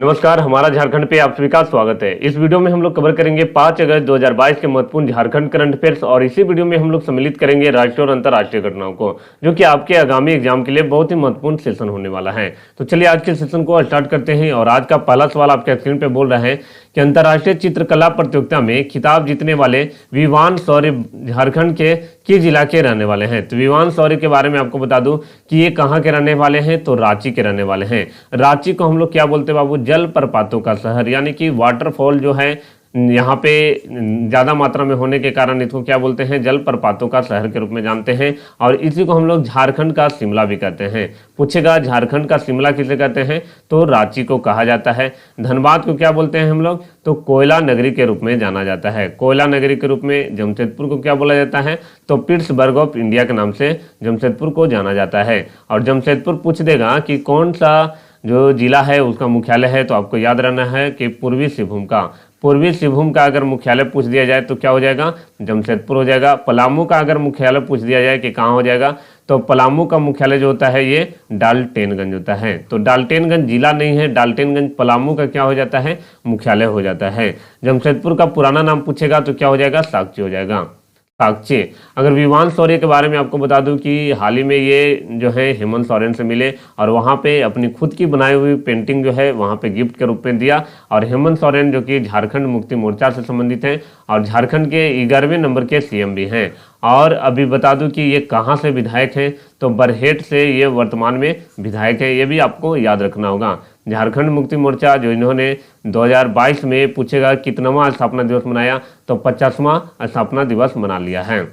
नमस्कार, हमारा झारखंड पे आप सभी का स्वागत है। इस वीडियो में हम लोग कवर करेंगे 5 अगस्त 2022 के महत्वपूर्ण झारखंड करंट अफेयर्स और इसी वीडियो में हम लोग सम्मिलित करेंगे राष्ट्रीय और अंतर्राष्ट्रीय घटनाओं को, जो कि आपके आगामी एग्जाम के लिए बहुत ही महत्वपूर्ण सेशन होने वाला है। तो चलिए आज के सेशन को स्टार्ट करते हैं और आज का पहला सवाल आपके स्क्रीन पे बोल रहा है कि अंतर्राष्ट्रीय चित्रकला प्रतियोगिता में खिताब जीतने वाले विवान शौर्य झारखंड के किस जिला के रहने वाले हैं। तो विवान शौर्य के बारे में आपको बता दूं कि ये कहाँ के रहने वाले हैं, तो रांची के रहने वाले हैं। रांची को हम लोग क्या बोलते हैं बाबू, जलप्रपातों का शहर, यानी कि वाटरफॉल जो है यहाँ पे ज़्यादा मात्रा में होने के कारण इसको क्या बोलते हैं, जलप्रपातों का शहर के रूप में जानते हैं। और इसी को हम लोग झारखंड का शिमला भी कहते हैं। पूछेगा झारखंड का शिमला किसे कहते हैं, तो रांची को कहा जाता है। धनबाद को क्या बोलते हैं हम लोग, तो कोयला नगरी के रूप में जाना जाता है। कोयला नगरी के रूप में जमशेदपुर को क्या बोला जाता है, तो पिट्सबर्ग ऑफ इंडिया के नाम से जमशेदपुर को जाना जाता है। और जमशेदपुर पूछ देगा कि कौन सा जो जिला है उसका मुख्यालय है, तो आपको याद रहना है कि पूर्वी सिंहभूम का। पूर्वी सिंहभूम का अगर मुख्यालय पूछ दिया जाए तो क्या हो जाएगा, जमशेदपुर हो जाएगा। पलामू का अगर मुख्यालय पूछ दिया जाए कि कहाँ हो जाएगा, तो पलामू का मुख्यालय जो होता है ये डाल्टेनगंज होता है। तो डाल्टेनगंज जिला नहीं है, डाल्टेनगंज पलामू का क्या हो जाता है, मुख्यालय हो जाता है। जमशेदपुर का पुराना नाम पूछेगा तो क्या हो जाएगा, साकची हो जाएगा, साकची। अगर विवान शौर्य के बारे में आपको बता दूं कि हाल ही में ये जो है हेमंत सोरेन से मिले और वहाँ पे अपनी खुद की बनाई हुई पेंटिंग जो है वहाँ पे गिफ्ट के रूप में दिया। और हेमंत सोरेन जो कि झारखंड मुक्ति मोर्चा से संबंधित हैं और झारखंड के 11वें नंबर के सीएम भी हैं। और अभी बता दूं कि ये कहाँ से विधायक हैं, तो बरहेट से ये वर्तमान में विधायक है, ये भी आपको याद रखना होगा। झारखंड मुक्ति मोर्चा जो इन्होंने 2022 में पूछेगा कितनावां स्थापना दिवस मनाया, तो 50वां स्थापना दिवस मना लिया है।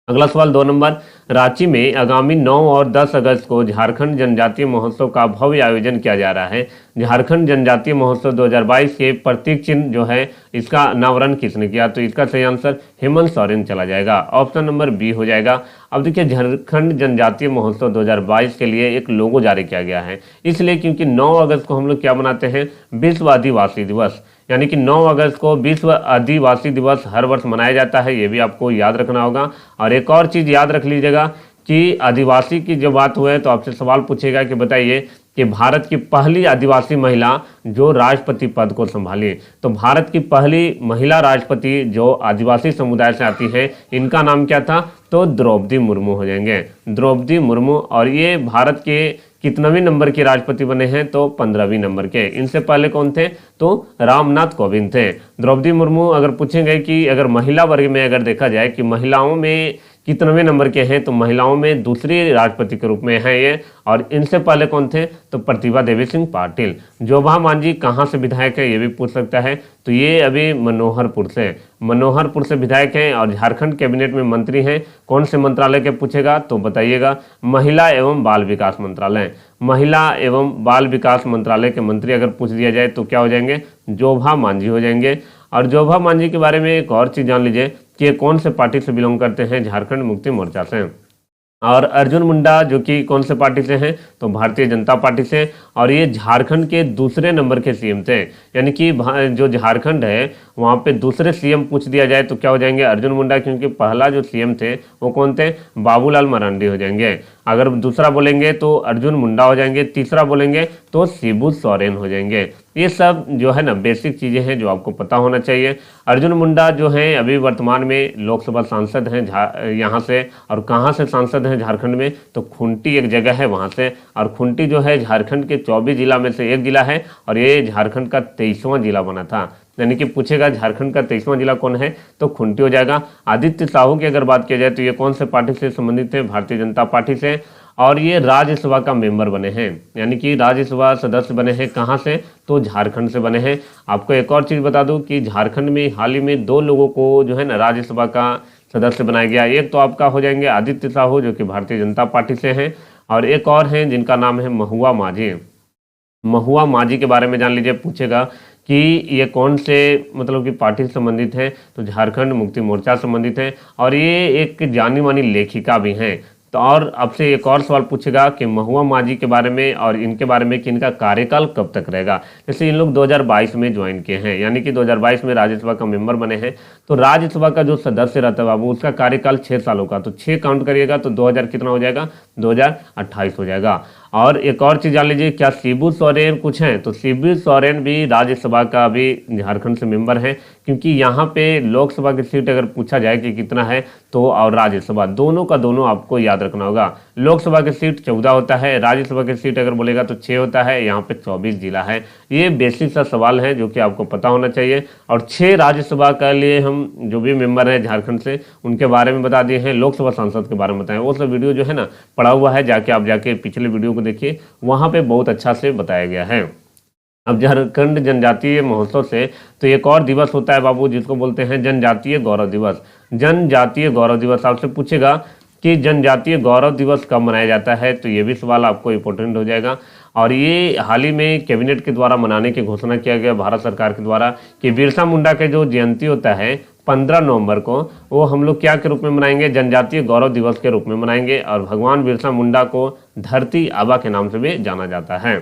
अगला सवाल 2 नंबर, रांची में आगामी 9 और 10 अगस्त को झारखंड जनजातीय महोत्सव का भव्य आयोजन किया जा रहा है। झारखंड जनजातीय महोत्सव 2022 के प्रतीक चिन्ह जो है इसका अनावरण किसने किया, तो इसका सही आंसर हेमंत सोरेन चला जाएगा, ऑप्शन नंबर बी हो जाएगा। अब देखिए झारखंड जनजातीय महोत्सव 2022 के लिए एक लोगो जारी किया गया है, इसलिए क्योंकि 9 अगस्त को हम लोग क्या मनाते हैं, विश्व आदिवासी दिवस, यानी कि 9 अगस्त को विश्व आदिवासी दिवस हर वर्ष मनाया जाता है, ये भी आपको याद रखना होगा। और एक और चीज़ याद रख लीजिएगा कि आदिवासी की जब बात हुए तो आपसे सवाल पूछेगा कि बताइए कि भारत की पहली आदिवासी महिला जो राष्ट्रपति पद को संभाली। तो भारत की पहली महिला राष्ट्रपति जो आदिवासी समुदाय से आती है, इनका नाम क्या था, तो द्रौपदी मुर्मू हो जाएंगे, द्रौपदी मुर्मू। और ये भारत के कितनवीं नंबर के राष्ट्रपति बने हैं, तो 15वीं नंबर के। इनसे पहले कौन थे, तो रामनाथ कोविंद थे। द्रौपदी मुर्मू अगर पूछेंगे कि अगर महिला वर्ग में अगर देखा जाए कि महिलाओं में कितनवें नंबर के हैं, तो महिलाओं में दूसरी राष्ट्रपति के रूप में है ये। और इनसे पहले कौन थे, तो प्रतिभा देवी सिंह पाटिल। जोभा मांझी कहाँ से विधायक है, ये भी पूछ सकता है, तो ये अभी मनोहरपुर से विधायक हैं और झारखंड कैबिनेट में मंत्री हैं। कौन से मंत्रालय के पूछेगा, तो बताइएगा महिला एवं बाल विकास मंत्रालय। महिला एवं बाल विकास मंत्रालय के मंत्री अगर पूछ दिया जाए तो क्या हो जाएंगे, जोभा मांझी हो जाएंगे। और जोभा मांझी के बारे में एक और चीज़ जान लीजिए कि ये कौन से पार्टी से बिलोंग करते हैं, झारखंड मुक्ति मोर्चा से। और अर्जुन मुंडा जो कि कौन से पार्टी से हैं, तो भारतीय जनता पार्टी से। और ये झारखंड के दूसरे नंबर के सीएम थे, यानी कि जो झारखंड है वहाँ पे दूसरे सीएम पूछ दिया जाए तो क्या हो जाएंगे, अर्जुन मुंडा, क्योंकि पहला जो सीएम थे वो कौन थे, बाबूलाल मरांडी हो जाएंगे। अगर दूसरा बोलेंगे तो अर्जुन मुंडा हो जाएंगे, तीसरा बोलेंगे तो शिबू सोरेन हो जाएंगे। ये सब जो है ना बेसिक चीज़ें हैं जो आपको पता होना चाहिए। अर्जुन मुंडा जो हैं अभी वर्तमान में लोकसभा सांसद हैं यहाँ से। और कहाँ से सांसद हैं झारखंड में, तो खूंटी एक जगह है वहाँ से। और खूंटी जो है झारखंड के 24 जिला में से एक जिला है और ये झारखंड का 23वां जिला बना था। यानी कि पूछेगा झारखंड का 23वां जिला कौन है, तो खूंटी हो जाएगा। आदित्य साहू की अगर बात किया जाए तो ये कौन से पार्टी से संबंधित है, भारतीय जनता पार्टी से। और ये राज्यसभा का मेंबर बने हैं, यानी कि राज्यसभा सदस्य बने हैं, कहाँ से, तो झारखंड से बने हैं। आपको एक और चीज़ बता दूं कि झारखंड में हाल ही में 2 लोगों को जो है ना राज्यसभा का सदस्य बनाया गया। एक तो आपका हो जाएंगे आदित्य साहू जो कि भारतीय जनता पार्टी से हैं, और एक और हैं जिनका नाम है महुआ माझी। महुआ माझी के बारे में जान लीजिए, पूछेगा कि ये कौन से मतलब कि पार्टी से संबंधित है, तो झारखंड मुक्ति मोर्चा संबंधित है। और ये एक जानी मानी लेखिका भी हैं। तो और आपसे एक और सवाल पूछेगा कि महुआ माझी के बारे में और इनके बारे में कि इनका कार्यकाल कब तक रहेगा। जैसे इन लोग 2022 में ज्वाइन किए हैं, यानी कि 2022 में राज्यसभा का मेंबर बने हैं। तो राज्यसभा का जो सदस्य रहता है बाबू, उसका कार्यकाल 6 सालों का, तो 6 काउंट करिएगा तो 2000 कितना हो जाएगा, 2028 हो जाएगा। और एक और चीज़ जान लीजिए, क्या शिबू सोरेन कुछ हैं, तो शिबू सोरेन भी राज्यसभा का अभी झारखंड से मेंबर हैं, क्योंकि यहाँ पे लोकसभा की सीट अगर पूछा जाए कि कितना है तो, और राज्यसभा दोनों का दोनों आपको याद रखना होगा। लोकसभा की सीट 14 होता है, राज्यसभा की सीट अगर बोलेगा तो 6 होता है, यहाँ पे 24 जिला है। ये बेसिक सा सवाल है जो कि आपको पता होना चाहिए। और 6 राज्यसभा के लिए हम जो भी मेंबर हैं झारखंड से उनके बारे में बता दिए हैं, लोकसभा सांसद के बारे में बताएं, वो सब वीडियो जो है ना पड़ा हुआ है, जाके आप जाके पिछले वीडियो को देखिए, वहाँ पे बहुत अच्छा से बताया गया है। अब झारखंड जनजातीय महोत्सव से तो एक और दिवस होता है बाबू, जिसको बोलते हैं जनजातीय गौरव दिवस। जनजातीय गौरव दिवस आपसे पूछेगा कि जनजातीय गौरव दिवस कब मनाया जाता है, तो ये भी सवाल आपको इंपॉर्टेंट हो जाएगा। और ये हाल ही में कैबिनेट के द्वारा मनाने की घोषणा किया गया भारत सरकार के द्वारा कि बिरसा मुंडा के जो जयंती होता है 15 नवंबर को, वो हम लोग क्या के रूप में मनाएंगे, जनजातीय गौरव दिवस के रूप में मनाएंगे। और भगवान बिरसा मुंडा को धरती आबा के नाम से भी जाना जाता है।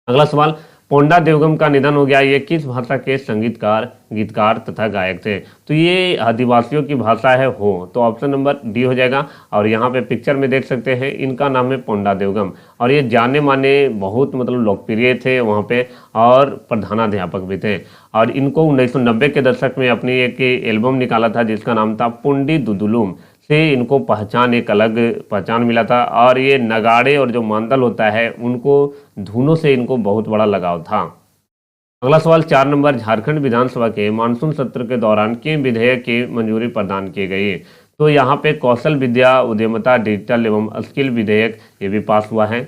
अगला सवाल, पोंडा देवगम का निधन हो गया, ये किस भाषा के संगीतकार, गीतकार तथा गायक थे, तो ये आदिवासियों की भाषा है हो, तो ऑप्शन नंबर डी हो जाएगा। और यहाँ पे पिक्चर में देख सकते हैं, इनका नाम है पोंडा देवगम, और ये जाने माने बहुत मतलब लोकप्रिय थे वहाँ पे, और प्रधानाध्यापक भी थे। और इनको 1990 के दशक में अपनी एक एल्बम निकाला था जिसका नाम था पुंडी दुदुलुम, से इनको पहचान, एक अलग पहचान मिला था। और ये नगाड़े और जो मांदल होता है उनको धुनों से इनको बहुत बड़ा लगाव था। अगला सवाल 4 नंबर, झारखंड विधानसभा के मानसून सत्र के दौरान किन विधेयक की मंजूरी प्रदान की गई, तो यहाँ पे कौशल विद्या उद्यमिता डिजिटल एवं स्किल विधेयक ये भी पास हुआ है।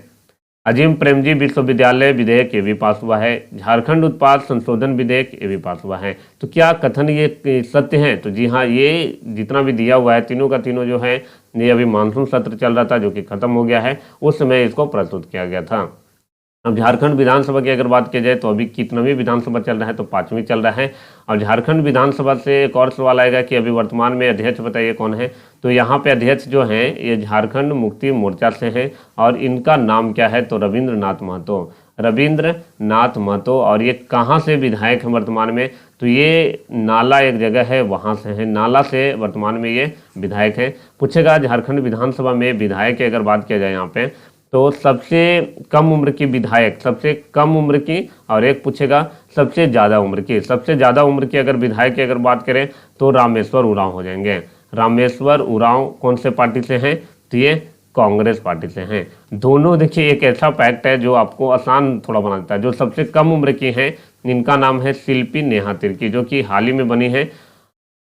अजीम प्रेमजी विश्वविद्यालय विधेयक ये भी पास हुआ है। झारखंड उत्पाद संशोधन विधेयक ये भी पास हुआ है। तो क्या कथन ये सत्य है, तो जी हाँ, ये जितना भी दिया हुआ है तीनों का तीनों जो है, ये अभी मानसून सत्र चल रहा था जो कि खत्म हो गया है, उस समय इसको प्रस्तुत किया गया था। अब झारखंड विधानसभा की अगर बात की जाए तो अभी कितनवीं विधानसभा चल रहा है, तो 5वीं चल रहा है। और झारखंड विधानसभा से एक और सवाल आएगा कि अभी वर्तमान में अध्यक्ष बताइए कौन है, तो यहाँ पे अध्यक्ष जो हैं ये झारखंड मुक्ति मोर्चा से हैं, और इनका नाम क्या है, तो रविंद्र नाथ महतो, रविंद्र नाथ महतो। और ये कहाँ से विधायक हैं वर्तमान में, तो ये नाला एक जगह है वहाँ से है, नाला से वर्तमान में ये विधायक हैं। पूछेगा झारखंड विधानसभा में विधायक की अगर बात किया जाए यहाँ पे, तो सबसे कम उम्र की विधायक, सबसे कम उम्र की, और एक पूछेगा सबसे ज़्यादा उम्र की। सबसे ज़्यादा उम्र की अगर विधायक की अगर बात करें तो रामेश्वर उरांव हो जाएंगे। रामेश्वर उरांव कौन से पार्टी से हैं, तो ये कांग्रेस पार्टी से हैं। दोनों देखिए, एक ऐसा फैक्ट है जो आपको आसान थोड़ा बना देता है। जो सबसे कम उम्र की हैं इनका नाम है शिल्पी नेहा तिर्की, जो कि हाल ही में बनी है,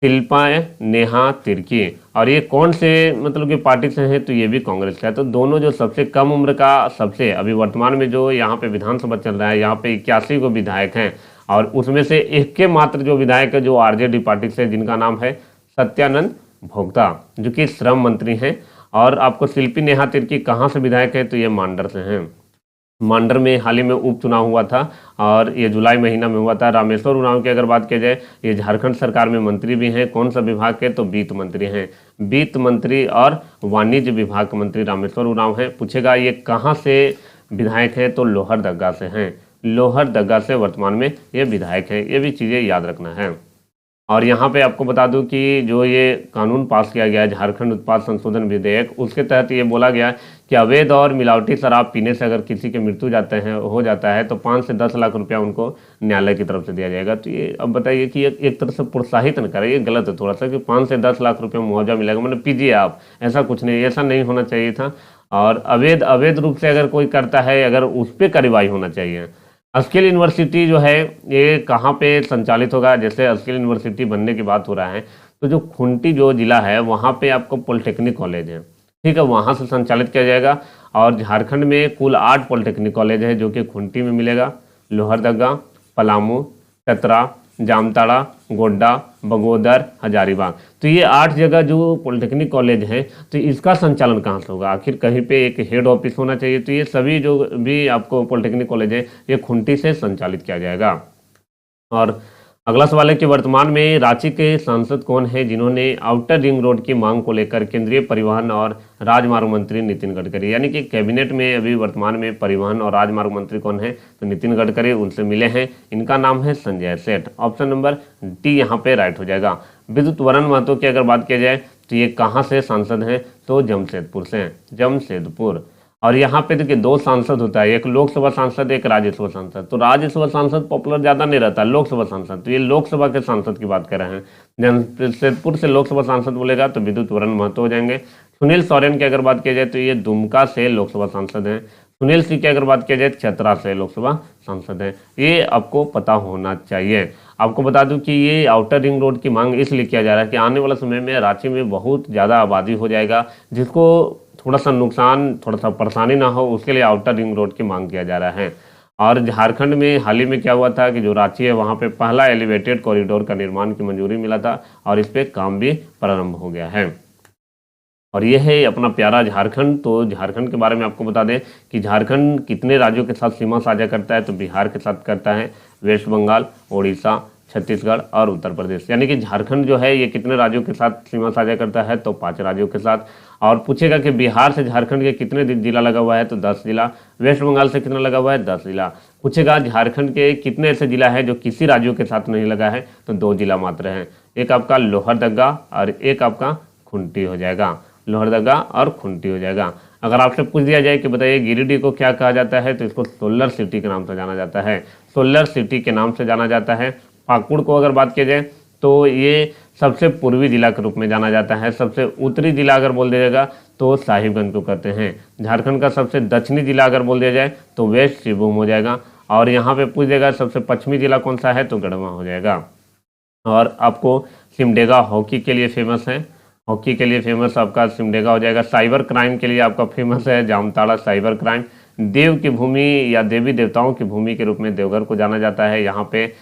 शिल्पा नेहा तिर्की। और ये कौन से मतलब कि पार्टी से हैं, तो ये भी कांग्रेस का है। तो दोनों जो सबसे कम उम्र का, सबसे अभी वर्तमान में जो यहाँ पे विधानसभा चल रहा है, यहाँ पे 81 को विधायक हैं, और उसमें से एक के मात्र जो विधायक है जो आरजेडी पार्टी से, जिनका नाम है सत्यानंद भोक्ता, जो कि श्रम मंत्री हैं। और आपको शिल्पी नेहा तिर्की कहाँ से विधायक है, तो ये मांडर से हैं। मांडर में हाल ही में उपचुनाव हुआ था और ये जुलाई महीना में हुआ था। रामेश्वर उरांव की अगर बात की जाए, ये झारखंड सरकार में मंत्री भी हैं। कौन सा विभाग के, तो वित्त मंत्री हैं, वित्त मंत्री और वाणिज्य विभाग के मंत्री रामेश्वर उरांव हैं। पूछेगा ये कहाँ से विधायक हैं, तो लोहरदगा से हैं, लोहरदगा से वर्तमान में ये विधायक हैं। ये भी चीज़ें याद रखना है। और यहाँ पे आपको बता दूं कि जो ये कानून पास किया गया है झारखंड उत्पाद संशोधन विधेयक, उसके तहत ये बोला गया कि अवैध और मिलावटी शराब पीने से अगर किसी की मृत्यु हो जाता है तो 5 से 10 लाख रुपया उनको न्यायालय की तरफ से दिया जाएगा। तो ये अब बताइए कि एक तरह से प्रोत्साहित न करें, ये गलत है थोड़ा सा, कि 5 से 10 लाख रुपया मुआवजा मिलेगा, मतलब पीजिए आप, ऐसा कुछ नहीं, ऐसा नहीं होना चाहिए था। और अवैध रूप से अगर कोई करता है, अगर उस पर कार्रवाई होना चाहिए। स्किल यूनिवर्सिटी जो है ये कहाँ पे संचालित होगा, जैसे स्किल यूनिवर्सिटी बनने की बात हो रहा है, तो जो खूंटी जो जिला है वहाँ पे आपको पॉलिटेक्निक कॉलेज है, ठीक है, वहाँ से संचालित किया जाएगा। और झारखंड में कुल 8 पॉलिटेक्निक कॉलेज है, जो कि खूंटी में मिलेगा, लोहरदगा, पलामू, चतरा, जामताड़ा, गोड्डा, बगोदर, हजारीबाग। तो ये 8 जगह जो पॉलिटेक्निक कॉलेज है, तो इसका संचालन कहाँ से होगा, आखिर कहीं पे एक हेड ऑफिस होना चाहिए। तो ये सभी जो भी आपको पॉलिटेक्निक कॉलेज है ये खूंटी से संचालित किया जाएगा। और अगला सवाल है कि वर्तमान में रांची के सांसद कौन है जिन्होंने आउटर रिंग रोड की मांग को लेकर केंद्रीय परिवहन और राजमार्ग मंत्री नितिन गडकरी, यानी कि कैबिनेट में अभी वर्तमान में परिवहन और राजमार्ग मंत्री कौन है, तो नितिन गडकरी उनसे मिले हैं। इनका नाम है Sanjay Seth. Option number D यहाँ पे राइट हो जाएगा। विद्युत वरण महतो की अगर बात किया जाए तो ये कहाँ से सांसद हैं, तो जमशेदपुर से हैं, जमशेदपुर। और यहाँ पे देखिए 2 सांसद होता है, एक लोकसभा सांसद, एक राज्यसभा सांसद। तो राज्यसभा सांसद पॉपुलर ज़्यादा नहीं रहता, लोकसभा सांसद, तो ये लोकसभा के सांसद की बात कर रहे हैं। जमशेदपुर से लोकसभा सांसद बोलेगा तो विद्युत वरण महतो हो जाएंगे। सुनील सोरेन की अगर बात की जाए तो ये दुमका से लोकसभा सांसद हैं। सुनील सिंह की अगर बात की जाए चतरा से लोकसभा सांसद हैं। ये आपको पता होना चाहिए। आपको बता दूं कि ये आउटर रिंग रोड की मांग इसलिए किया जा रहा है कि आने वाले समय में रांची में बहुत ज़्यादा आबादी हो जाएगा, जिसको थोड़ा सा नुकसान, थोड़ा सा परेशानी ना हो, उसके लिए आउटर रिंग रोड की मांग किया जा रहा है। और झारखंड में हाल ही में क्या हुआ था कि जो रांची है वहाँ पे पहला एलिवेटेड कॉरिडोर का निर्माण की मंजूरी मिला था और इस पर काम भी प्रारंभ हो गया है। और ये है अपना प्यारा झारखंड। तो झारखंड के बारे में आपको बता दें कि झारखंड कितने राज्यों के साथ सीमा साझा करता है, तो बिहार के साथ करता है, वेस्ट बंगाल, उड़ीसा, छत्तीसगढ़ और उत्तर प्रदेश। यानी कि झारखंड जो है ये कितने राज्यों के साथ सीमा साझा करता है, तो 5 राज्यों के साथ। और पूछेगा कि बिहार से झारखंड के कितने जिला लगा हुआ है, तो 10 जिला। वेस्ट बंगाल से कितना लगा हुआ है, 10 जिला। पूछेगा झारखंड के कितने ऐसे जिला है जो किसी राज्यों के साथ नहीं लगा है, तो 2 जिला मात्र हैं। एक आपका लोहरदगा और एक आपका खुंटी हो जाएगा, लोहरदगा और खुंटी हो जाएगा। अगर आपसे पूछ दिया जाए कि बताइए गिरिडीह को क्या कहा जाता है, तो इसको सोलर सिटी के नाम से जाना जाता है, सोलर सिटी के नाम से जाना जाता है। पाकुड़ को अगर बात की जाए तो ये सबसे पूर्वी जिला के रूप में जाना जाता है। सबसे उत्तरी जिला अगर बोल दिया जाएगा तो साहिबगंज को कहते हैं। झारखंड का सबसे दक्षिणी जिला अगर बोल दिया जाए तो वेस्ट सिंहभूम हो जाएगा। और यहाँ पे पूछ देगा सबसे पश्चिमी जिला कौन सा है, तो गढ़वा हो जाएगा। और आपको सिमडेगा हॉकी के लिए फेमस है, हॉकी के लिए फेमस आपका सिमडेगा हो जाएगा। साइबर क्राइम के लिए आपका फेमस है जामताड़ा साइबर क्राइम। देव की भूमि या देवी देवताओं की भूमि के रूप में देवघर को जाना जाता है। यहाँ पे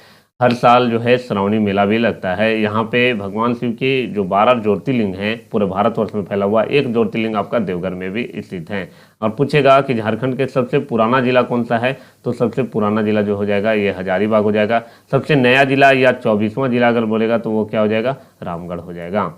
हर साल जो है श्रावणी मेला भी लगता है। यहाँ पे भगवान शिव के जो 12 ज्योतिर्लिंग हैं पूरे भारतवर्ष में फैला हुआ, एक ज्योतिर्लिंग आपका देवघर में भी स्थित है। और पूछेगा कि झारखंड के सबसे पुराना जिला कौन सा है, तो सबसे पुराना जिला जो हो जाएगा ये हजारीबाग हो जाएगा। सबसे नया जिला या 24वां जिला अगर बोलेगा तो वो क्या हो जाएगा, रामगढ़ हो जाएगा।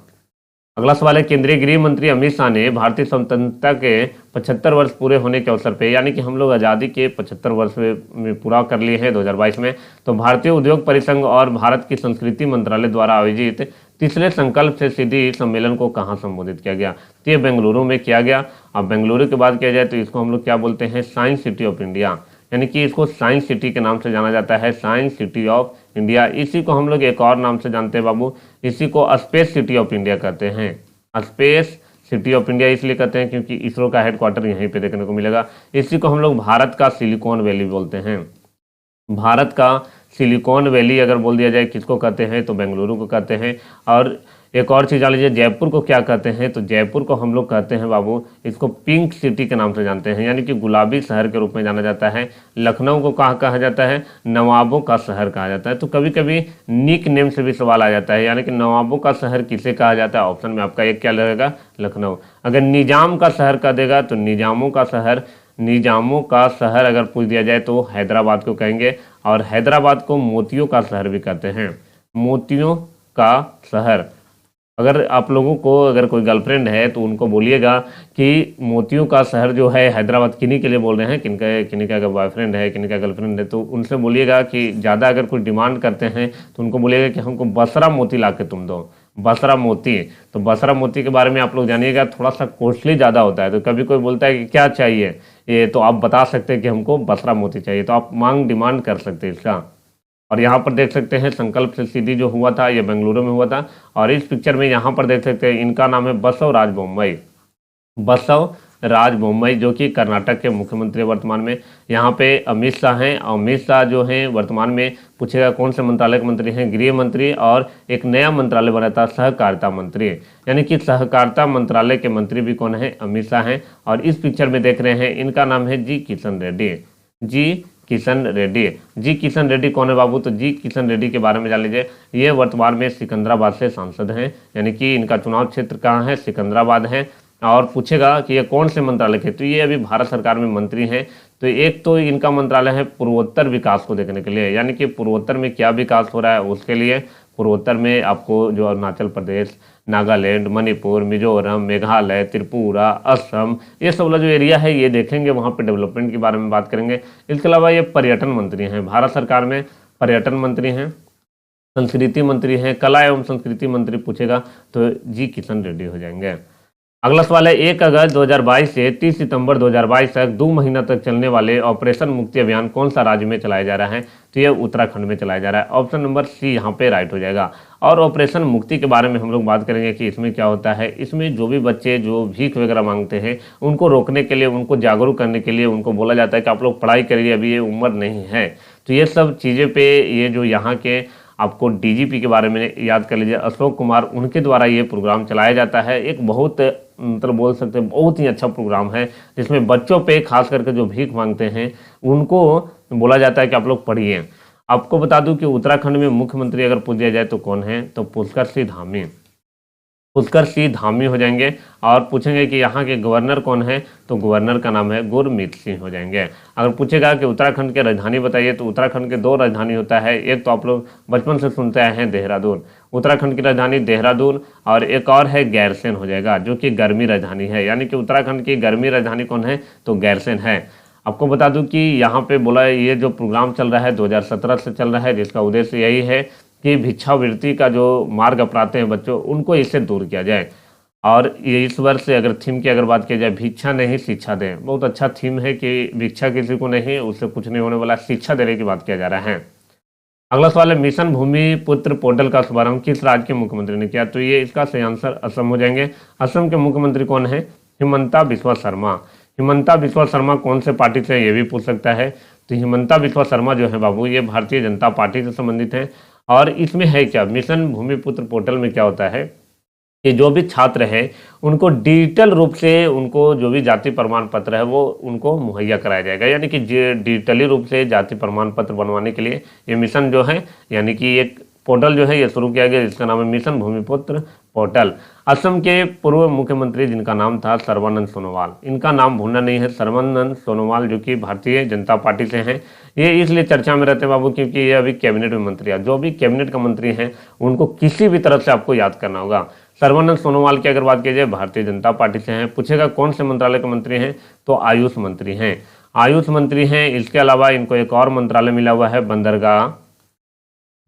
अगला सवाल है, केंद्रीय गृह मंत्री अमित शाह ने भारतीय स्वतंत्रता के 75 वर्ष पूरे होने के अवसर पे, यानी कि हम लोग आज़ादी के 75 वर्ष में पूरा कर लिए हैं 2022 में, तो भारतीय उद्योग परिसंघ और भारत की संस्कृति मंत्रालय द्वारा आयोजित तीसरे संकल्प से सीधी सम्मेलन को कहाँ संबोधित किया गया, तो ये बेंगलुरु में किया गया। अब बेंगलुरु की बात किया जाए तो इसको हम लोग क्या बोलते हैं, साइंस सिटी ऑफ इंडिया, यानी कि इसको साइंस सिटी के नाम से जाना जाता है, साइंस सिटी ऑफ इंडिया। इसी को हम लोग एक और नाम से जानते हैं बाबू, इसी को स्पेस सिटी ऑफ इंडिया कहते हैं। स्पेस सिटी ऑफ इंडिया इसलिए कहते हैं क्योंकि इसरो का हेडक्वार्टर यहीं पे देखने को मिलेगा। इसी को हम लोग भारत का सिलिकॉन वैली बोलते हैं। भारत का सिलिकॉन वैली अगर बोल दिया जाए किसको कहते हैं, तो बेंगलुरु को कहते हैं। और एक और चीज़ जान लीजिए, जयपुर को क्या कहते हैं, तो जयपुर को हम लोग कहते हैं बाबू, इसको पिंक सिटी के नाम से जानते हैं, यानी कि गुलाबी शहर के रूप में जाना जाता है। लखनऊ को कहा जाता है, नवाबों का शहर कहा जाता है। तो कभी कभी निक नेम से भी सवाल आ जाता है, यानी कि नवाबों का शहर किसे कहा जाता है, ऑप्शन में आपका एक क्या लगेगा, लखनऊ। अगर निजाम का शहर कह देगा तो निजामों का शहर, निजामों का शहर अगर पूछ दिया जाए तो हैदराबाद को कहेंगे। और हैदराबाद को मोतियों का शहर भी कहते हैं, मोतियों का शहर। अगर आप लोगों को अगर कोई गर्लफ्रेंड है तो उनको बोलिएगा कि मोतियों का शहर जो है हैदराबाद किन्हीं के लिए बोल रहे हैं, किन्हीं का अगर बॉयफ्रेंड है, किन्हीं का गर्लफ्रेंड है, तो उनसे बोलिएगा कि ज़्यादा अगर कोई डिमांड करते हैं तो उनको बोलिएगा कि हमको बसरा मोती ला के तुम दो, बसरा मोती। तो बसरा मोती के बारे में आप लोग जानिएगा, थोड़ा सा कॉस्टली ज़्यादा होता है। तो कभी कोई बोलता है कि क्या चाहिए ये, तो आप बता सकते हैं कि हमको बसरा मोती चाहिए, तो आप मांग डिमांड कर सकते हैं इसका। और यहाँ पर देख सकते हैं संकल्प से सीधी जो हुआ था ये बेंगलुरु में हुआ था। और इस पिक्चर में यहाँ पर देख सकते हैं इनका नाम है बसव राज बोम्मई, बसव राज बोम्मई, जो कि कर्नाटक के मुख्यमंत्री वर्तमान में। यहाँ पे अमित शाह हैं, अमित शाह जो हैं वर्तमान में पूछेगा कौन से मंत्रालय के मंत्री हैं, गृह मंत्री। और एक नया मंत्रालय बना था सहकारिता मंत्री, यानी कि सहकारिता मंत्रालय के मंत्री भी कौन है, अमित शाह हैं। और इस पिक्चर में देख रहे हैं इनका नाम है जी किशन रेड्डी, जी किशन रेड्डी। जी किशन रेड्डी कौन है बाबू, तो जी किशन रेड्डी के बारे में जान लीजिए। ये वर्तमान में सिकंदराबाद से सांसद हैं, यानी कि इनका चुनाव क्षेत्र कहाँ है, सिकंदराबाद है। और पूछेगा कि ये कौन से मंत्रालय के, तो ये अभी भारत सरकार में मंत्री हैं। तो एक तो इनका मंत्रालय है पूर्वोत्तर विकास को देखने के लिए, यानी कि पूर्वोत्तर में क्या विकास हो रहा है उसके लिए। पूर्वोत्तर में आपको जो अरुणाचल प्रदेश, नागालैंड, मणिपुर, मिजोरम, मेघालय, त्रिपुरा, असम, ये सब वाला जो एरिया है ये देखेंगे, वहाँ पे डेवलपमेंट के बारे में बात करेंगे। इसके अलावा ये पर्यटन मंत्री हैं, भारत सरकार में पर्यटन मंत्री हैं। संस्कृति मंत्री हैं, कला एवं संस्कृति मंत्री पूछेगा तो जी किशन रेड्डी हो जाएंगे। अगला सवाल है 1 अगस्त 2022 से 30 सितंबर 2022 तक 2 महीना तक चलने वाले ऑपरेशन मुक्ति अभियान कौन सा राज्य में चलाया जा रहा है? तो ये उत्तराखंड में चलाया जा रहा है। ऑप्शन नंबर सी यहाँ पे राइट हो जाएगा। और ऑपरेशन मुक्ति के बारे में हम लोग बात करेंगे कि इसमें क्या होता है। इसमें जो भी बच्चे जो भीख वगैरह मांगते हैं उनको रोकने के लिए, उनको जागरूक करने के लिए उनको बोला जाता है कि आप लोग पढ़ाई करिए, अभी ये उम्र नहीं है। तो ये सब चीज़ें पे ये जो यहाँ के आपको डीजीपी के बारे में याद कर लीजिए, अशोक कुमार, उनके द्वारा ये प्रोग्राम चलाया जाता है। एक बहुत मतलब बोल सकते हैं बहुत ही अच्छा प्रोग्राम है, जिसमें बच्चों पे खास करके जो भीख मांगते हैं उनको बोला जाता है कि आप लोग पढ़िए। आपको बता दूं कि उत्तराखंड में मुख्यमंत्री अगर पूछ दिया जाए तो कौन है, तो पुष्कर सिंह धामी। पुष्कर सिंह धामी हो जाएंगे। और पूछेंगे कि यहाँ के गवर्नर कौन है, तो गवर्नर का नाम है गुरमीत सिंह हो जाएंगे। अगर पूछेगा कि उत्तराखंड के राजधानी बताइए, तो उत्तराखंड के 2 राजधानी होता है। एक तो आप लोग बचपन से सुनते आए हैं देहरादून, उत्तराखंड की राजधानी देहरादून, और एक और है गैरसैंण हो जाएगा जो कि गर्मी राजधानी है। यानी कि उत्तराखंड की गर्मी राजधानी कौन है, तो गैरसैंण है। आपको बता दूं कि यहाँ पे बोला ये जो प्रोग्राम चल रहा है 2017 से चल रहा है, जिसका उद्देश्य यही है कि भिक्षावृत्ति का जो मार्ग अपनाते हैं बच्चों, उनको इससे दूर किया जाए। और ये इस वर्ष से अगर थीम की अगर बात की जाए, भिक्षा नहीं शिक्षा दें, बहुत अच्छा थीम है कि भिक्षा किसी को नहीं, उससे कुछ नहीं होने वाला, शिक्षा देने की बात किया जा रहा है। अगला सवाल है मिशन भूमिपुत्र पोर्टल का शुभारंभ किस राज्य के मुख्यमंत्री ने किया? तो ये इसका सही आंसर असम हो जाएंगे। असम के मुख्यमंत्री कौन है? हिमंता बिस्वा शर्मा। हिमंता बिस्वा शर्मा कौन से पार्टी से, ये भी पूछ सकता है। तो हिमंता बिस्वा शर्मा जो है बाबू, ये भारतीय जनता पार्टी से संबंधित हैं। और इसमें है क्या, मिशन भूमिपुत्र पोर्टल में क्या होता है कि जो भी छात्र है उनको डिजिटल रूप से उनको जो भी जाति प्रमाण पत्र है वो उनको मुहैया कराया जाएगा। यानी कि डिजिटली रूप से जाति प्रमाण पत्र बनवाने के लिए ये मिशन जो है, यानी कि एक पोर्टल जो है ये शुरू किया गया, जिसका नाम है मिशन भूमिपुत्र पोर्टल। असम के पूर्व मुख्यमंत्री जिनका नाम था सर्बानंद सोनोवाल, इनका नाम भूलना नहीं है, सर्बानंद सोनोवाल, जो कि भारतीय जनता पार्टी से हैं। ये इसलिए चर्चा में रहते हैं बाबू क्योंकि ये अभी कैबिनेट में मंत्री है। जो भी कैबिनेट का मंत्री हैं उनको किसी भी तरह से आपको याद करना होगा। सर्बानंद सोनोवाल की अगर बात की जाए भारतीय जनता पार्टी से हैं। पूछेगा कौन से मंत्रालय के मंत्री हैं, तो आयुष मंत्री हैं। आयुष मंत्री हैं। इसके अलावा इनको एक और मंत्रालय मिला हुआ है,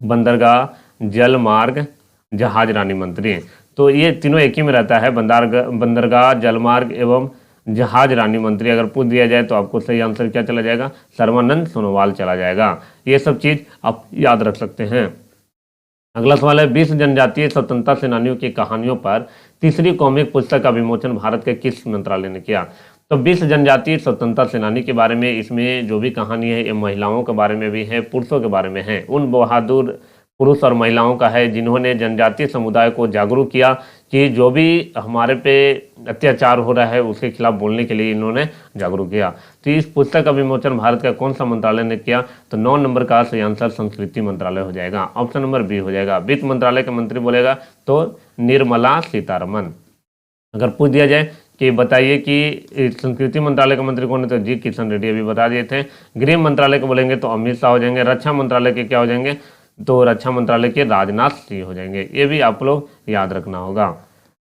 बंदरगाह जल मार्ग जहाजरानी मंत्री। तो ये तीनों एक ही में रहता है, बंदरगाह जलमार्ग एवं जहाजरानी मंत्री। अगर पूछ दिया जाए तो आपको सही आंसर क्या चला जाएगा, सर्बानंद सोनोवाल चला जाएगा। ये सब चीज आप याद रख सकते हैं। अगला सवाल है 20 जनजातीय स्वतंत्रता सेनानियों की कहानियों पर तीसरी कॉमिक पुस्तक का विमोचन भारत के किस मंत्रालय ने किया? तो 20 जनजातीय स्वतंत्रता सेनानी के बारे में इसमें जो भी कहानी है ये महिलाओं के बारे में भी है, पुरुषों के बारे में है। उन बहादुर पुरुष और महिलाओं का है जिन्होंने जनजातीय समुदाय को जागरूक किया कि जो भी हमारे पे अत्याचार हो रहा है उसके खिलाफ बोलने के लिए इन्होंने जागरूक किया। तो इस पुस्तक का विमोचन भारत का कौन सा मंत्रालय ने किया? तो 9 नंबर का सही आंसर संस्कृति मंत्रालय हो जाएगा। ऑप्शन नंबर बी हो जाएगा। वित्त मंत्रालय के मंत्री बोलेगा तो निर्मला सीतारमन। अगर पूछ दिया जाए कि बताइए कि संस्कृति मंत्रालय के मंत्री कौन है, तो जी किशन रेड्डी अभी बता दिए थे। गृह मंत्रालय के बोलेंगे तो अमित शाह हो जाएंगे। रक्षा मंत्रालय के क्या हो जाएंगे, तो रक्षा मंत्रालय के राजनाथ सिंह हो जाएंगे। ये भी आप लोग याद रखना होगा।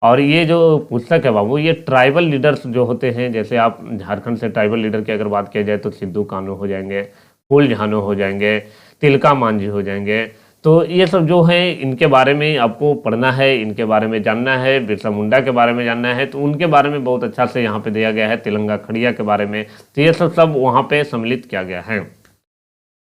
और ये जो पुस्तक है बाबू, ये ट्राइबल लीडर्स जो होते हैं, जैसे आप झारखंड से ट्राइबल लीडर की अगर बात किया जाए तो सिद्धू कान्हू हो जाएंगे, फूल झानो हो जाएंगे, तिलका मांझी हो जाएंगे। तो ये सब जो है इनके बारे में आपको पढ़ना है, इनके बारे में जानना है, बिरसा मुंडा के बारे में जानना है, तो उनके बारे में बहुत अच्छा से यहाँ पे दिया गया है। तिलंगा खड़िया के बारे में, तो ये सब वहाँ पे सम्मिलित किया गया है।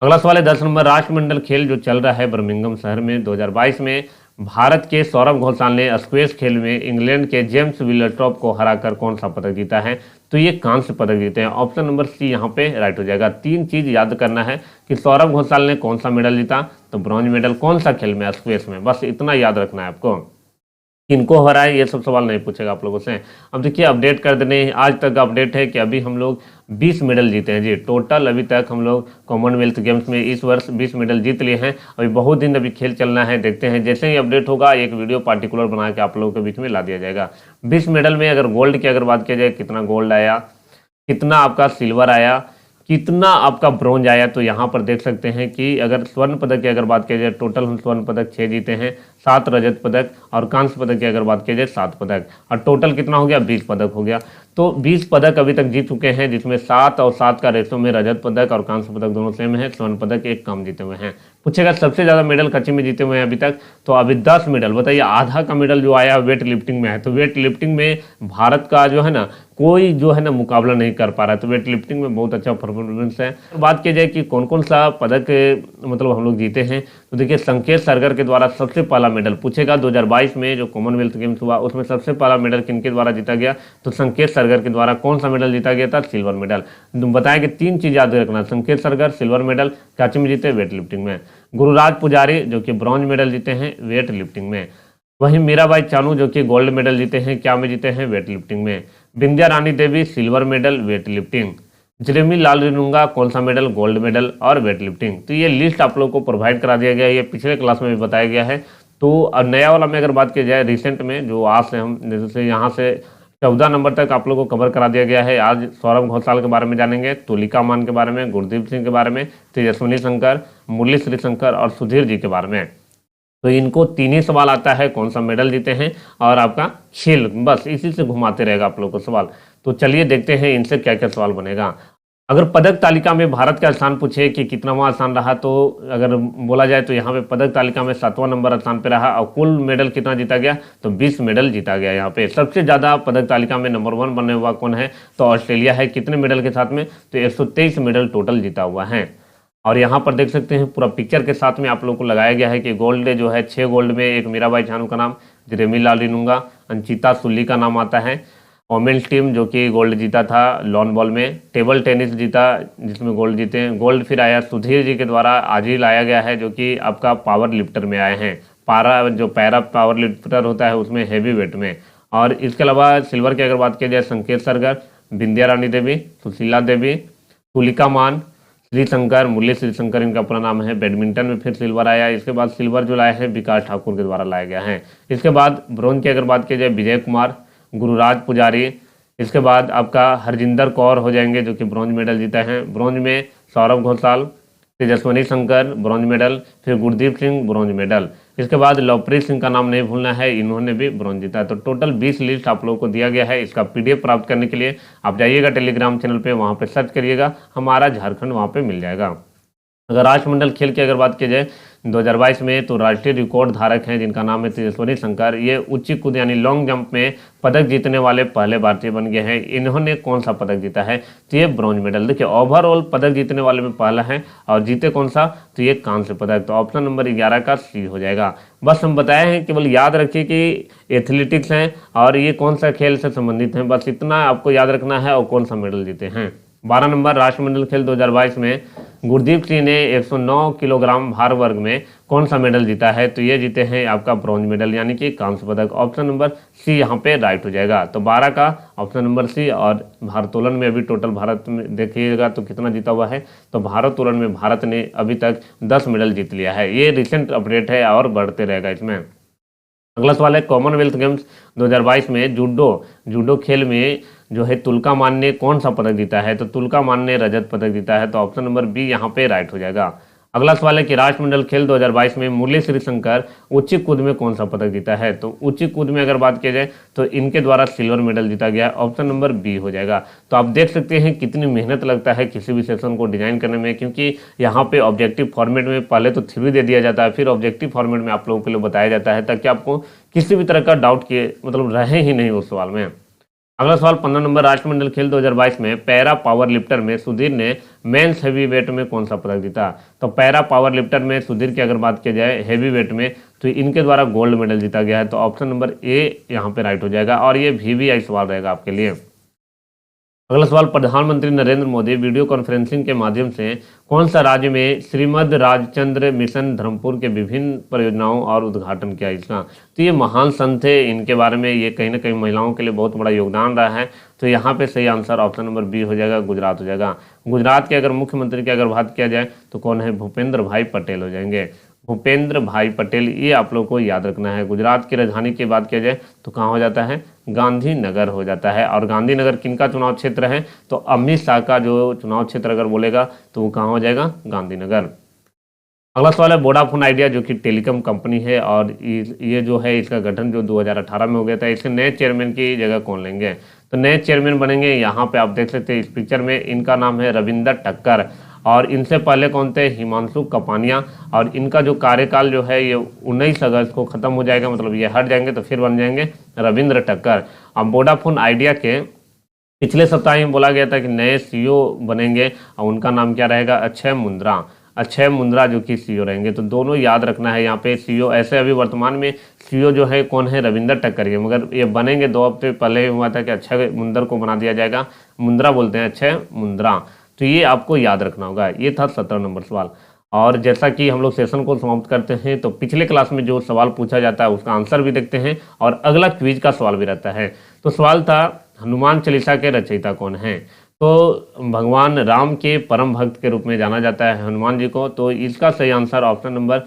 अगला सवाल है 10 नंबर, राष्ट्रमंडल खेल जो चल रहा है बर्मिंघम शहर में 2022 में भारत के सौरभ घोषाल ने स्क्वैश खेल में इंग्लैंड के जेम्स विलस्ट्रॉप को हराकर कौन सा पदक जीता है? तो ये कांस्य पदक जीते हैं। ऑप्शन नंबर सी यहाँ पे राइट हो जाएगा। 3 चीज याद करना है कि सौरभ घोषाल ने कौन सा मेडल जीता, तो ब्रॉन्ज मेडल। कौन सा खेल में, स्क्वैश में, बस इतना याद रखना है आपको। किनको हराए ये सब सवाल नहीं पूछेगा आप लोगों से। अब देखिए अपडेट कर देने, आज तक का अपडेट है कि अभी हम लोग 20 मेडल जीते हैं जी। टोटल अभी तक हम लोग कॉमनवेल्थ गेम्स में इस वर्ष 20 मेडल जीत लिए हैं। अभी बहुत दिन अभी खेल चलना है, देखते हैं। जैसे ही अपडेट होगा एक वीडियो पार्टिकुलर बना के आप लोगों के बीच में ला दिया जाएगा। 20 मेडल में अगर गोल्ड की अगर बात किया जाए, कितना गोल्ड आया, कितना आपका सिल्वर आया, कितना आपका ब्रॉन्ज आया, तो यहाँ पर देख सकते हैं कि अगर स्वर्ण पदक की अगर बात की जाए, टोटल हम स्वर्ण पदक 6 जीते हैं, 7 रजत पदक, और कांस्य पदक की अगर बात की जाए 7 पदक, और टोटल कितना हो गया, 20 पदक हो गया। तो 20 पदक अभी तक जीत चुके हैं, जिसमें 7 और 7 का रेशो में रजत पदक और कांस्य पदक दोनों सेम है। स्वर्ण पदक एक कम जीते हुए हैं। पूछेगा सबसे ज़्यादा मेडल कच्ची में जीते हुए हैं अभी तक, तो अभी 10 मेडल। बताइए, आधा का मेडल जो आया वेट लिफ्टिंग में है। तो वेट लिफ्टिंग में भारत का जो है ना कोई जो है ना मुकाबला नहीं कर पा रहा है। तो वेट लिफ्टिंग में बहुत अच्छा परफॉर्मेंस है। बात की जाए कि कौन कौन सा पदक मतलब हम लोग जीते हैं, तो देखिए संकेत सरगर के द्वारा सबसे पहला मेडल पूछेगा 2022 में जो कॉमनवेल्थ गेम्स हुआ उसमें सबसे पहला मेडल किनके द्वारा जीता गया, तो संकेत सरगर के द्वारा। कौन सा मेडल जीता गया था, सिल्वर मेडल। बताया कि 3 चीज याद रखना, संकेत सरगर सिल्वर मेडल काची में जीते, वेट लिफ्टिंग में। गुरुराज पुजारी जो कि ब्रॉन्ज मेडल जीते हैं वेट लिफ्टिंग में। वहीं मीराबाई चानू जो कि गोल्ड मेडल जीते हैं, क्या में जीते हैं, वेट लिफ्टिंग में। Vindhya Rani Devi silver medal weightlifting. Jeremy Lalrinnunga कौन सा मेडल, गोल्ड मेडल और वेट लिफ्टिंग। तो ये लिस्ट आप लोग को प्रोवाइड करा दिया गया है, ये पिछले क्लास में भी बताया गया है। तो अब नया वाला में अगर बात की जाए रिसेंट में, जो आज से हम जैसे यहाँ से 14 नंबर तक आप लोग को कवर करा दिया गया है। आज सौरभ घोषाल के बारे में जानेंगे, तुलिका मान के बारे में, गुरदीप सिंह के बारे में, तेजस्विनी शंकर, मुरली श्रीशंकर और सुधीर जी के बारे में। तो इनको 3 ही सवाल आता है, कौन सा मेडल जीते हैं और आपका खेल, बस इसी से घुमाते रहेगा आप लोग को सवाल। तो चलिए देखते हैं इनसे क्या क्या सवाल बनेगा। अगर पदक तालिका में भारत का स्थान पूछे कि कितनावां स्थान रहा, तो अगर बोला जाए तो यहाँ पे पदक तालिका में 7वां नंबर स्थान पे रहा। और कुल मेडल कितना जीता गया, तो 20 मेडल जीता गया। यहाँ पे सबसे ज़्यादा पदक तालिका में नंबर 1 बनने हुआ कौन है, तो ऑस्ट्रेलिया है। कितने मेडल के साथ में, तो 123 मेडल टोटल जीता हुआ है। और यहाँ पर देख सकते हैं पूरा पिक्चर के साथ में आप लोग को लगाया गया है कि गोल्ड जो है 6 गोल्ड में, एक मीराबाई चानू का नाम, जेरेमी लाल रिनुंगा, अंचिता सुल्ली का नाम आता है। वोमेन्स टीम जो कि गोल्ड जीता था लॉन बॉल में। टेबल टेनिस जीता जिसमें गोल्ड जीते हैं। गोल्ड फिर आया सुधीर जी के द्वारा, आज ही लाया गया है, जो कि आपका पावर लिफ्टर में आए हैं। पैरा पावर लिफ्टर होता है उसमें हेवी वेट में। और इसके अलावा सिल्वर की अगर बात की जाए संकेत सरगर, विंध्या रानी देवी, सुशीला देवी, तुलिका मान, श्रीशंकर, मुरली श्रीशंकर इनका पूरा नाम है। बैडमिंटन में फिर सिल्वर आया। इसके बाद सिल्वर जो लाया है विकास ठाकुर के द्वारा लाया गया है। इसके बाद ब्रोंज की अगर बात की जाए विजय कुमार, गुरुराज पुजारी। इसके बाद आपका हरजिंदर कौर हो जाएंगे जो कि ब्रॉन्ज मेडल जीता है। ब्रॉन्ज में सौरभ घोषाल, तेजस्विनी शंकर ब्रॉन्ज मेडल, फिर गुरदीप सिंह ब्रॉन्ज मेडल। इसके बाद लवप्रीत सिंह का नाम नहीं भूलना है, इन्होंने भी ब्रॉन्ज जीता है। तो टोटल 20 लिस्ट आप लोगों को दिया गया है। इसका PDF प्राप्त करने के लिए आप जाइएगा टेलीग्राम चैनल पे, वहाँ पे सर्च करिएगा, हमारा झारखंड वहाँ पे मिल जाएगा। अगर राष्ट्रमंडल खेल की अगर बात की जाए 2022 में, तो राष्ट्रीय रिकॉर्ड धारक हैं जिनका नाम है तेजस्विनी शंकर। ये ऊंची कूद यानी लॉन्ग जंप में पदक जीतने वाले पहले भारतीय बन गए हैं। इन्होंने कौन सा पदक जीता है, तो ये ब्रॉन्ज मेडल। देखिए ओवरऑल पदक जीतने वाले में पहला है, और जीते कौन सा, तो ये कांस्य पदक। तो ऑप्शन नंबर 11 का C हो जाएगा। बस हम बताए हैं, केवल याद रखिए कि एथलेटिक्स हैं और ये कौन सा खेल से संबंधित हैं, बस इतना आपको याद रखना है। और कौन सा मेडल जीते हैं। 12 नंबर राष्ट्रमंडल खेल 2022 में गुरदीप सिंह ने 109 किलोग्राम भार वर्ग में कौन सा मेडल जीता है, तो ये जीते हैं आपका ब्रॉन्ज मेडल यानी कि कांस्य पदक। ऑप्शन नंबर C यहाँ पे राइट हो जाएगा। तो 12 का ऑप्शन नंबर C। और भारोत्तोलन में अभी टोटल भारत में देखिएगा तो कितना जीता हुआ है, तो भारोत्तोलन में भारत ने अभी तक 10 मेडल जीत लिया है। ये रिसेंट अपडेट है और बढ़ते रहेगा इसमें। अगला सवाल है कॉमनवेल्थ गेम्स 2022 में जूडो खेल में जो है तुलिका मान ने कौन सा पदक जीता है, तो तुलिका मान ने रजत पदक जीता है। तो ऑप्शन नंबर B यहाँ पे राइट हो जाएगा। अगला सवाल है कि राष्ट्रमंडल खेल 2022 में मुरली श्रीशंकर ऊंची कूद में कौन सा पदक जीता है, तो ऊंची कूद में अगर बात की जाए तो इनके द्वारा सिल्वर मेडल जीता गया। ऑप्शन नंबर B हो जाएगा। तो आप देख सकते हैं कितनी मेहनत लगता है किसी भी सेशन को डिजाइन करने में, क्योंकि यहाँ पे ऑब्जेक्टिव फॉर्मेट में पहले तो थ्योरी दे दिया जाता है, फिर ऑब्जेक्टिव फॉर्मेट में आप लोगों के लिए बताया जाता है, ताकि आपको किसी भी तरह का डाउट के मतलब रहे ही नहीं उस सवाल में। अगला सवाल 15 नंबर राष्ट्रमंडल खेल 2022 में पैरा पावर लिफ्टर में सुधीर ने मेंस हेवी वेट में कौन सा पदक जीता, तो पैरा पावर लिफ्टर में सुधीर की अगर बात की जाए हेवी वेट में, तो इनके द्वारा गोल्ड मेडल जीता गया है। तो ऑप्शन नंबर A यहाँ पे राइट हो जाएगा। और ये VVI सवाल रहेगा आपके लिए। अगला सवाल प्रधानमंत्री नरेंद्र मोदी वीडियो कॉन्फ्रेंसिंग के माध्यम से कौन सा राज्य में श्रीमद राजचंद्र मिशन धर्मपुर के विभिन्न परियोजनाओं और उद्घाटन किया इसका, तो ये महान संत थे, इनके बारे में ये कहीं ना कहीं महिलाओं के लिए बहुत बड़ा योगदान रहा है। तो यहाँ पे सही आंसर ऑप्शन नंबर B हो जाएगा, गुजरात हो जाएगा। गुजरात के अगर मुख्यमंत्री की अगर बात किया जाए तो कौन है, भूपेंद्र भाई पटेल हो जाएंगे। भूपेंद्र भाई पटेल, ये आप लोग को याद रखना है। गुजरात की राजधानी की बात किया जाए तो कहाँ हो जाता है, गांधीनगर हो जाता है। और गांधीनगर किनका चुनाव क्षेत्र है, तो अमित शाह का जो चुनाव क्षेत्र अगर बोलेगा तो वो कहाँ हो जाएगा, गांधीनगर। अगला सवाल है वोडाफोन आइडिया जो कि टेलीकॉम कंपनी है, और ये जो है इसका गठन जो 2018 में हो गया था, इसके नए चेयरमैन की जगह कौन लेंगे, तो नए चेयरमैन बनेंगे, यहाँ पे आप देख सकते हैं इस पिक्चर में, इनका नाम है रविंदर टक्कर। और इनसे पहले कौन थे, हिमांशु कपानिया। और इनका जो कार्यकाल जो है ये 19 अगस्त को खत्म हो जाएगा, मतलब ये हट जाएंगे तो फिर बन जाएंगे रविंद्र टक्कर। अब वोडाफोन आइडिया के पिछले सप्ताह ही बोला गया था कि नए सीईओ बनेंगे और उनका नाम क्या रहेगा, अक्षय मुंद्रा। अक्षय मुंद्रा जो कि सीईओ रहेंगे। तो दोनों याद रखना है यहाँ पे सीईओ। ऐसे अभी वर्तमान में सीईओ जो है कौन है, रविंदर टक्कर के, मगर ये बनेंगे 2 हफ्ते पहले ही हुआ था कि अक्षय मुंद्रा को बना दिया जाएगा, मुंद्रा बोलते हैं, अक्षय मुंद्रा। तो ये आपको याद रखना होगा। ये था 17 नंबर सवाल। और जैसा कि हम लोग सेशन को समाप्त करते हैं तो पिछले क्लास में जो सवाल पूछा जाता है उसका आंसर भी देखते हैं और अगला क्विज का सवाल भी रहता है। तो सवाल था हनुमान चालीसा के रचयिता कौन है। तो भगवान राम के परम भक्त के रूप में जाना जाता है हनुमान जी को। तो इसका सही आंसर ऑप्शन नंबर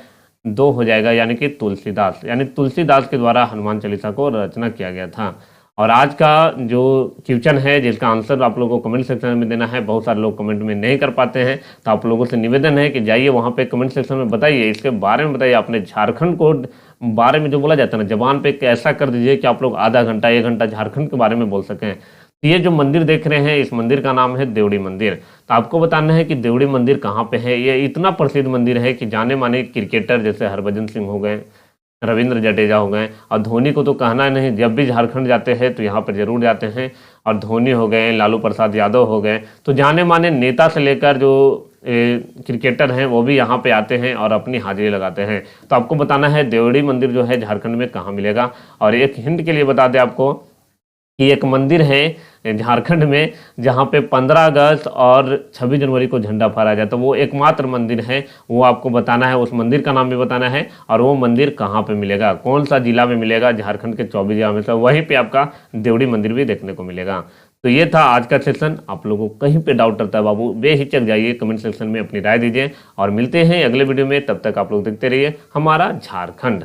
2 हो जाएगा, यानी कि तुलसीदास। यानी तुलसीदास के द्वारा हनुमान चालीसा को रचना किया गया था। और आज का जो क्वेश्चन है जिसका आंसर आप लोगों को कमेंट सेक्शन में देना है, बहुत सारे लोग कमेंट में नहीं कर पाते हैं, तो आप लोगों से निवेदन है कि जाइए वहाँ पे कमेंट सेक्शन में बताइए, इसके बारे में बताइए। अपने झारखंड को बारे में जो बोला जाता है ना, जबान पे ऐसा कर दीजिए कि आप लोग आधा घंटा 1 घंटा झारखंड के बारे में बोल सकें। तो ये जो मंदिर देख रहे हैं, इस मंदिर का नाम है देवड़ी मंदिर। तो आपको बताना है कि देवड़ी मंदिर कहाँ पे है। ये इतना प्रसिद्ध मंदिर है कि जाने माने क्रिकेटर जैसे हरभजन सिंह हो गए, रविंद्र जडेजा हो गए, और धोनी को तो कहना ही नहीं, जब भी झारखंड जाते हैं तो यहाँ पर जरूर जाते हैं। और धोनी हो गए, लालू प्रसाद यादव हो गए, तो जाने माने नेता से लेकर जो क्रिकेटर हैं वो भी यहाँ पे आते हैं और अपनी हाजिरी लगाते हैं। तो आपको बताना है देवड़ी मंदिर जो है झारखंड में कहाँ मिलेगा। और एक हिंट के लिए बता दें आपको कि एक मंदिर है झारखंड में जहाँ पे 15 अगस्त और 26 जनवरी को झंडा फहराया जाता है। वो एकमात्र मंदिर है, वो आपको बताना है, उस मंदिर का नाम भी बताना है और वो मंदिर कहाँ पे मिलेगा, कौन सा जिला में मिलेगा। झारखंड के 24 जिला में से वहीं पे आपका देवड़ी मंदिर भी देखने को मिलेगा। तो ये था आज का सेशन। आप लोगों को कहीं पे डाउट रहता है बाबू, बेहिचक जाइए कमेंट सेक्शन में अपनी राय दीजिए और मिलते हैं अगले वीडियो में। तब तक आप लोग देखते रहिए हमारा झारखंड।